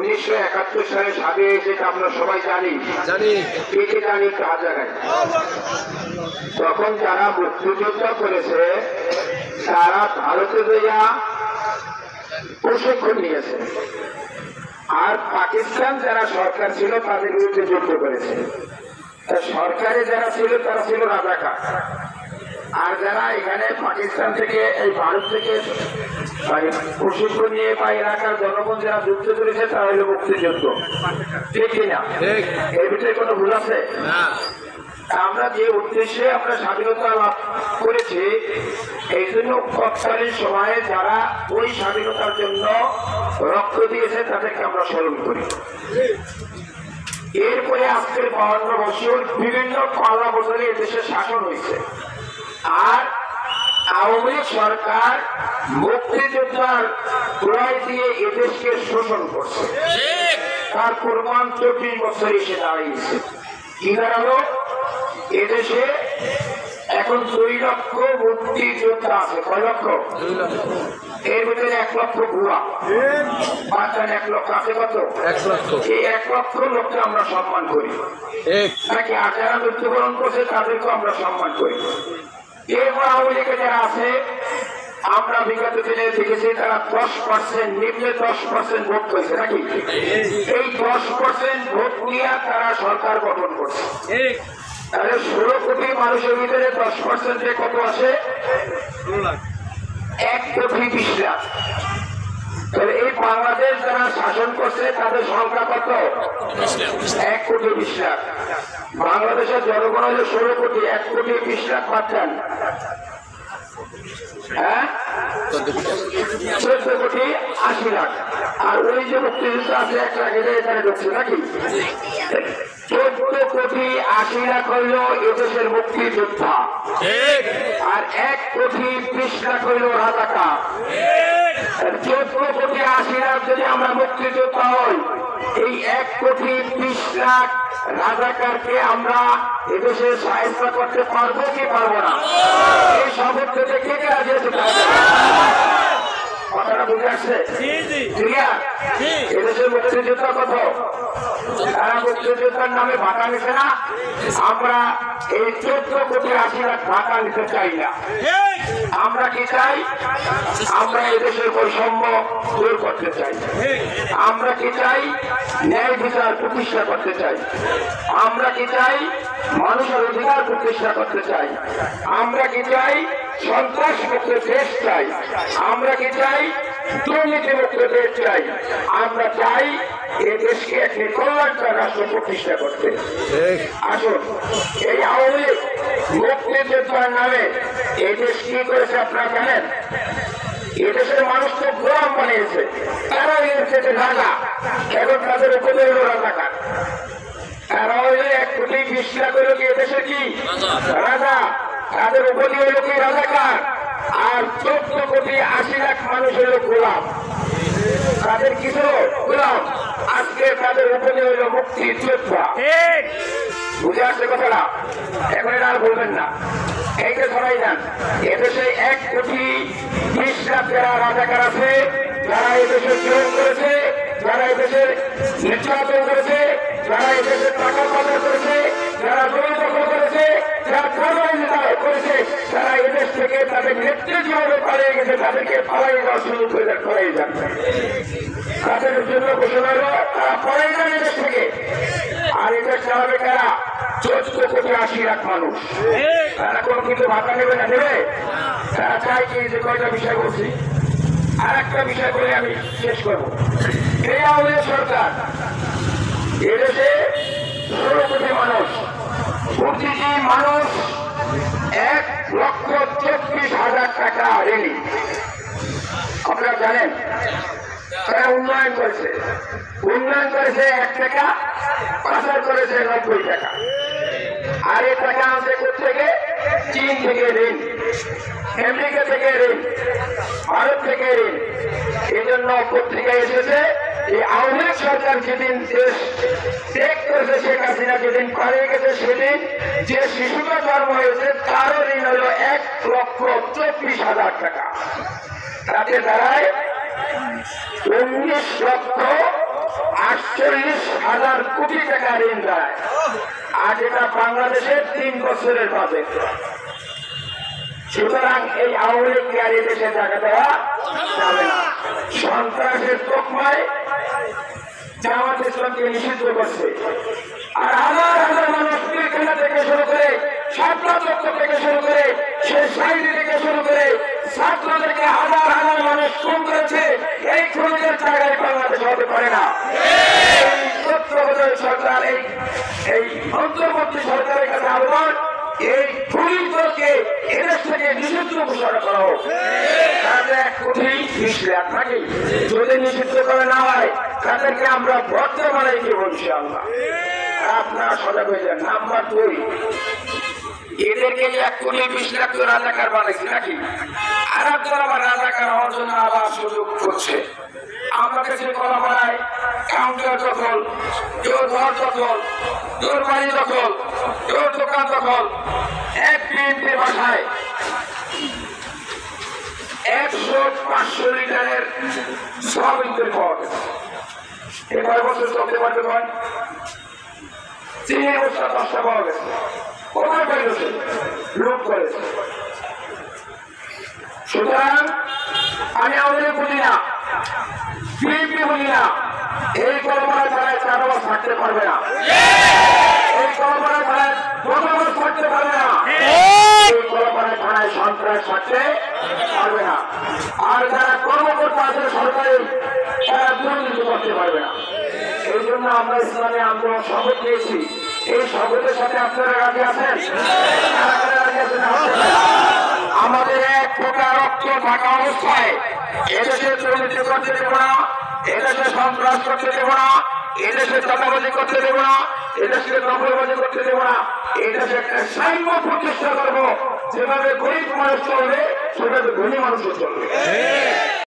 1971 সালে স্বাধীন হয়েছে, আমরা সবাই জানি। কে কে জানি কার জায়গায়? তখন যারা মুক্তিযুদ্ধ করেছে তারা ভারতে যাইয়া প্রশিক্ষণ নিয়েছে, আর পাকিস্তান যারা সরকার ছিল তাদের বিরুদ্ধে যুদ্ধ করেছে। সরকারে যারা ছিল তারা ছিল রাজাকার, আর যারা এখানে পাকিস্তান থেকে এই ভারত থেকে প্রশিক্ষণ নিয়ে বা এলাকার জনগণ যারা যুদ্ধ করেছে তারা হলো মুক্তিযুদ্ধ। ঠিক কিনা? এর ভিতরে কোনো ভুল আছে? আমরা যে উদ্দেশ্যে আমরা স্বাধীনতা লাভ করেছি, এই জন্য তৎকালীন সময়ে যারা ওই স্বাধীনতার জন্য রক্ত দিয়েছে তাদেরকে আমরা স্মরণ করি। এরপরে আজকের 52 বছর বিভিন্ন পালা বদলে এদেশে শাসন হয়েছে, আর আওয়ামী লীগ সরকার মুক্তিযোদ্ধার ক্রয় দিয়ে এদেশকে শোষণ করছে। তার প্রমাণ 24 বছর এসে দাঁড়িয়েছে। কি দাঁড়ালো? এদেশে এখন 2 লক্ষ মুক্তিযোদ্ধা আছে। কয় লক্ষ? এর ভিতরে 1 লক্ষ ভুয়া, 1 লক্ষ আছে। কত? 1 লক্ষ। এই 1 লক্ষ লোককে আমরা সম্মান করি নাকি? আর যারা মৃত্যুবরণ করছে তাদেরকে আমরা সম্মান করি। এরপর আওয়ামী লীগে যারা আছে, আমরা বিগত দিনে দেখেছি তারা 10% নিম্নে 10% ভোট পেয়েছে নাকি? এই 10% ভোট নিয়ে তারা সরকার গঠন করছে। তাহলে 16 কোটি মানুষের ভিতরে 10% কত আসে? 1 কোটি 20 লাখ। তাহলে এই বাংলাদেশ যারা শাসন করছে তাদের সংখ্যা কত? 1 কোটি 20 লাখ। বাংলাদেশের জনগণ হলো 16 কোটি, 1 কোটি 20 লাখ পাচ্ছেন। হ্যাঁ, 14 কোটি 80 লাখ। আর ওই যে মুক্তিযুদ্ধ আছে 1 লাখ, এখানে ঢুকছে নাকি? 14 কোটি 80 লাখ হইল এদেশের মুক্তিযোদ্ধা, আর 1 কোটি 20 লাখ হইল রাজাকার। 14 কোটি 80 লাখ যদি আমরা মুক্তিযোদ্ধা হই, এই 1 কোটি 20 লাখ রাজাকারকে আমরা এদেশে সাহায্য করতে পারবো কি পারবো না? এই শপথ থেকে কে কে রাজি আছে? কথাটা বুঝে আসছে? এদেশের মুক্তিযোদ্ধা কত? তারা মুক্তিযোদ্ধার নামে ভাতা নিছে না। আমরা এই 14 কোটি 80 লাখ ভাতা নিতে চাই না। আমরা কি চাই? আমরা এদেশের বৈষম্য দূর করতে চাই। আমরা কি চাই? ন্যায় বিচার প্রতিষ্ঠা করতে চাই। আমরা কি চাই? মানুষের অধিকার প্রতিষ্ঠা করতে চাই। আমরা কি চাই? সন্ত্রাস মুক্ত দেশ চাই। আমরা কি চাই? দুর্নীতি মুক্ত দেশ চাই। আমরা চাই এই দেশকে একটি কল্যাণকর রাষ্ট্র প্রতিষ্ঠা করতে। আসুন, এই আওয়ামী লীগ মুক্তিযোদ্ধার নামে এই দেশ কি করেছে আপনারা জানেন? এদেশের মানুষ তো গোলাম বানিয়েছে। তারা এসেছে রাজা, এখন তাদের উপরে হল রাজাকার। তারা হইলে 1 কোটি 20 লাখ হইল কি এদেশের কি রাজা, তাদের উপরে হইল কি রাজাকার। আর 14 কোটি 80 লাখ মানুষ হইল গোলাম। তাদের কি ছিল? গোলাম। আজকে তাদের উপরে হইল মুক্তিযোদ্ধা। বুঝে আসছে কথাটা? এখন আর বলবেন না, এইটা সবাই যান। এদেশে 1 কোটি 20 লাখ যারা রাজাকার আছে, যারা এদেশের জোর করেছে, যারা এদেশের নির্যাতন করেছে, যারা এদেশের টাকা পাচার করেছে, যারা জমি দখল করেছে, যারা কর্মনির্যাতন করেছে, যারা এদেশ থেকে তাদের নেতৃত্ব যেভাবে পালিয়ে গেছে তাদেরকে পালাই দেওয়ার সুযোগ করে যান। তাদের জন্য ঘোষণা হল তারা পালাই যান এদেশ থেকে। আর এদেশ চালাবে কারা? 14 কোটি 80 লাখ মানুষ। তারা কোন কিন্তু ভাতা নেবে না? নেবে? তারা চাই কি? যে কয়টা বিষয় বলছি, আর একটা বিষয় বলে আমি শেষ করবো। এই আওয়ামী লীগ সরকার এদেশে 16 কোটি মানুষ, প্রতিটি মানুষ 1,24,000 টাকা ঋণী। আপনারা জানেন তারা উন্নয়ন করেছে। 1 টাকা, পাচার করেছে 90 টাকা। আর এই টাকা আছে কোথেকে? চীন থেকে ঋণ, আমেরিকা থেকে ঋণ, ভারত থেকে ঋণ। এই জন্য পত্রিকায় এসেছে এই আওয়ামী লীগ সরকার যেদিন দেশ ত্যাগ করেছে, শেখ হাসিনা যেদিন পালিয়ে গেছে, সেদিন যে শিশুটা জন্ম হয়েছে তারও ঋণ হল 1,24,000 টাকা। তাতে দাঁড়ায় হাজার কোটি টাকা ঋণ দেয়, আর এটা বাংলাদেশের 3 বছরের বাজেট। সুতরাং এই আওয়ামী লীগকে আর এই দেশে জায়গা দেওয়া যাবে না। সন্ত্রাসের তকমায় জামাত ইসলামকে নিষিদ্ধ করছে, আর হাজার হাজার মানুষ পিলখানা থেকে শুরু করে শাপলা চত্বর থেকে শুরু করে সেই সাইড থেকে শুরু করে ছাত্রদেরকে হাজার হাজার মানুষ খুন করেছে। এই খুনের জায়গায় বাংলাদেশ হতে পারে না। এই তত্ত্বাবধায়ক সরকার, এই অন্তর্বর্তী সরকারের কাছে আবেদন, এই খুনির দলকে এদেশ থেকে নিষিদ্ধ ঘোষণা করা হোক। তাদের 1 কোটি 20 লাখ নাকি যদি নিষিদ্ধ করে না হয় তাদেরকে আমরা বর্তমানে কি বলছি আল্লাহ, আপনারা সজাগ হয়ে যান। নাম্বার 2, এদেরকে 1 কোটি 20 লাখ তো রাজাকার বানাইছে নাকি, আর আপনারা আবার রাজাকার হওয়ার জন্য আবার সুযোগ করছে। আমরা কাছে কলা বাড়ায় কাউন্টার দখল, কেউ ঘর দখল, কেউ বাড়ি দখল, কেউ দোকান দখল। এক বিএনপির বাসায় 100-500 লিটারের সয়াবিন তৈরি পাওয়া গেছে। এই 5 বছর চলতে পারবে নয়, 3 বছর 10টা পাওয়া গেছে। কোথায় পেয়েছে? লোক করেছে। সুতরাং আমি আমাদের বলি না, বিএনপি বলি না, এই কলমায় তারা 4 মাস থাকতে পারবে না, এই কলমায় তারা 12 মাস থাকতে পারবে না, এই কলমায় থানায় সন্ত্রাস থাকতে পারবে না। আর যারা কর্মকর্তা আছে সরকারি, তারা দুর্নীতি করতে পারবে না। এই জন্য আমরা ইসলামে আন্দোলন শপথ নিয়েছি। এই শপথের সাথে আপনারা রাজি আছেন? আমাদের 1 ফোঁটা রক্ত থাকা অবস্থায় এদেশে দুর্নীতি করতে দেব না, এদেশে সন্ত্রাস করতে দেব না, এদেশে চাঁদাবাজি করতে দেব না, এদেশে দখলবাজি করতে দেব না। এদেশে একটা সাম্য প্রতিষ্ঠা করবো, যেভাবে গরিব মানুষ চলবে সেভাবে ধনী মানুষও চলবে।